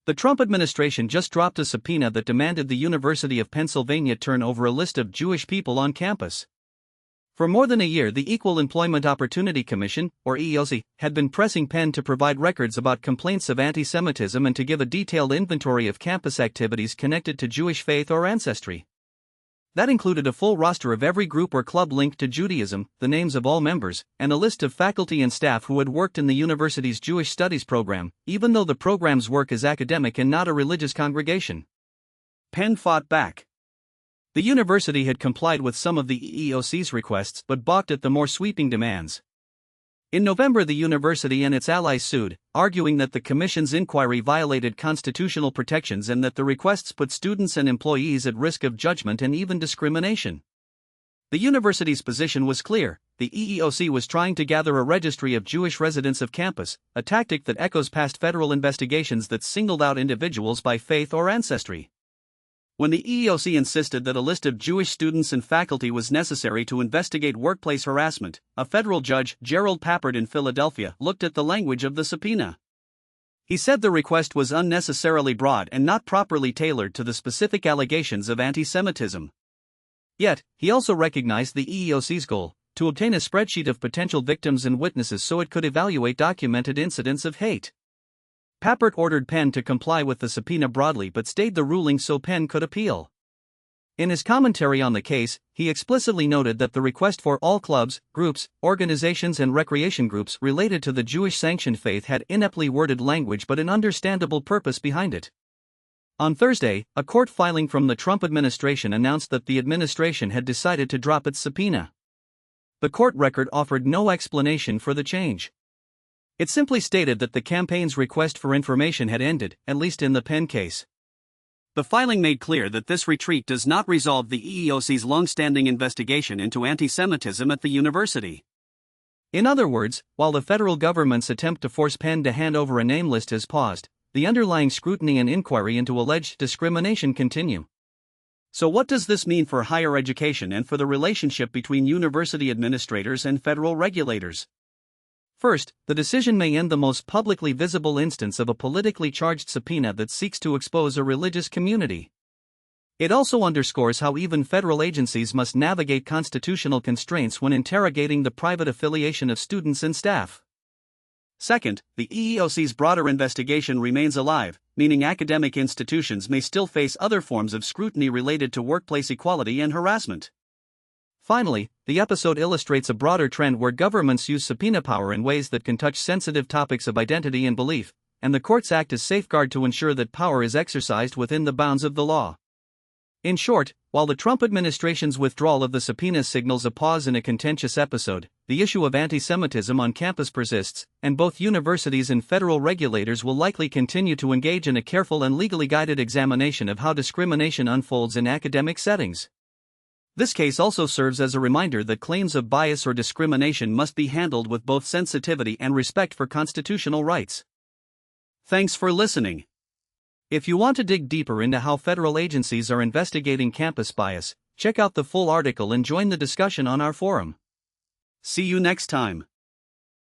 The Trump administration just dropped a subpoena that demanded the University of Pennsylvania turn over a list of Jewish people on campus. For more than a year, the Equal Employment Opportunity Commission, or EEOC, had been pressing Penn to provide records about complaints of anti-Semitism and to give a detailed inventory of campus activities connected to Jewish faith or ancestry. That included a full roster of every group or club linked to Judaism, the names of all members, and a list of faculty and staff who had worked in the university's Jewish Studies program, even though the program's work is academic and not a religious congregation. Penn fought back. The university had complied with some of the EEOC's requests but balked at the more sweeping demands. In November, the university and its allies sued, arguing that the commission's inquiry violated constitutional protections and that the requests put students and employees at risk of judgment and even discrimination. The university's position was clear: the EEOC was trying to gather a registry of Jewish residents of campus, a tactic that echoes past federal investigations that singled out individuals by faith or ancestry. When the EEOC insisted that a list of Jewish students and faculty was necessary to investigate workplace harassment, a federal judge, Gerald Papert in Philadelphia, looked at the language of the subpoena. He said the request was unnecessarily broad and not properly tailored to the specific allegations of anti-Semitism. Yet, he also recognized the EEOC's goal: to obtain a spreadsheet of potential victims and witnesses so it could evaluate documented incidents of hate. Papert ordered Penn to comply with the subpoena broadly but stayed the ruling so Penn could appeal. In his commentary on the case, he explicitly noted that the request for all clubs, groups, organizations and recreation groups related to the Jewish-sanctioned faith had ineptly worded language but an understandable purpose behind it. On Thursday, a court filing from the Trump administration announced that the administration had decided to drop its subpoena. The court record offered no explanation for the change. It simply stated that the campaign's request for information had ended, at least in the Penn case. The filing made clear that this retreat does not resolve the EEOC's long-standing investigation into anti-Semitism at the university. In other words, while the federal government's attempt to force Penn to hand over a name list has paused, the underlying scrutiny and inquiry into alleged discrimination continue. So what does this mean for higher education and for the relationship between university administrators and federal regulators? First, the decision may end the most publicly visible instance of a politically charged subpoena that seeks to expose a religious community. It also underscores how even federal agencies must navigate constitutional constraints when interrogating the private affiliation of students and staff. Second, the EEOC's broader investigation remains alive, meaning academic institutions may still face other forms of scrutiny related to workplace equality and harassment. Finally, the episode illustrates a broader trend where governments use subpoena power in ways that can touch sensitive topics of identity and belief, and the courts act as safeguard to ensure that power is exercised within the bounds of the law. In short, while the Trump administration's withdrawal of the subpoena signals a pause in a contentious episode, the issue of anti-Semitism on campus persists, and both universities and federal regulators will likely continue to engage in a careful and legally guided examination of how discrimination unfolds in academic settings. This case also serves as a reminder that claims of bias or discrimination must be handled with both sensitivity and respect for constitutional rights. Thanks for listening. If you want to dig deeper into how federal agencies are investigating campus bias, check out the full article and join the discussion on our forum. See you next time.